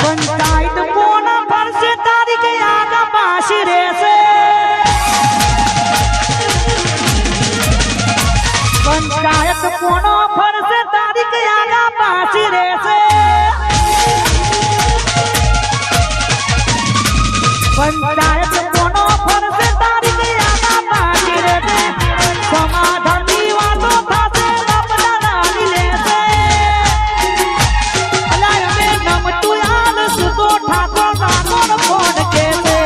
पंचायत कोना पर से तारीख आगा पासी रे से पंचायत कोना पर से तारीख आगा पासी रे से पंचायत कोना पर से तारीख आगा पासी रे से समाधान की वातो थासे अपना नानी ले से अलाय में नम तू याद सुतो ठाकुर नामोर फोन के से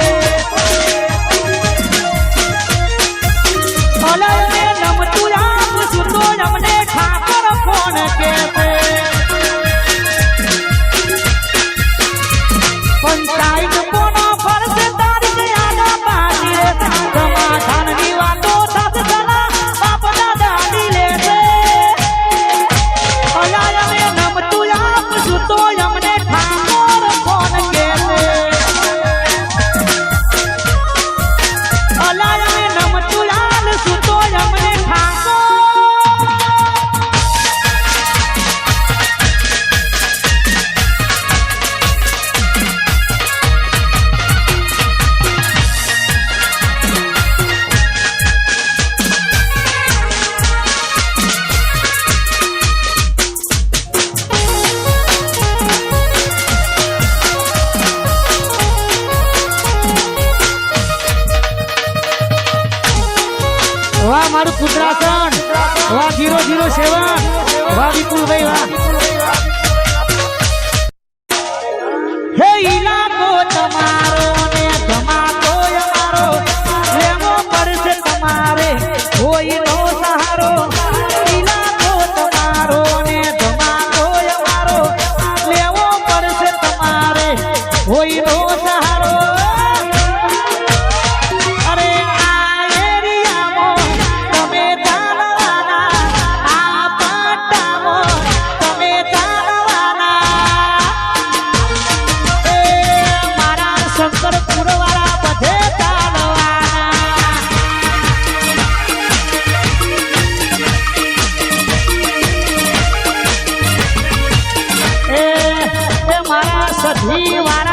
अलाय में नम तू याद सुतो हमने ठाकुर फोन के से पंचायत कोना पर से तारीख आगा पासी रे समाधान की वातो थासे चला अपना दादी ले से अलाय में नम तू याद सुतो हमने ठाकुर फोन के से अलाय में नम तू याद सुतो हमने ठाकुर वाह मारू कुदरासन वाह 007 वाह विपुल भाई वाह हे इलाको તમારો ને ધમાકો અમારો લેવો પડશે તમારે કોઈ નો સહારો ઇલાકો તમારો ને ધમાકો અમારો લેવો પડશે તમારે કોઈ નો સહારો અરે આ એરિયામાં તમે જાણવાના આ પાટામાં તમે જાણવાના એ મારા શંકરપુર વાળા બધે જાણવાના એ મારા સધી વાળા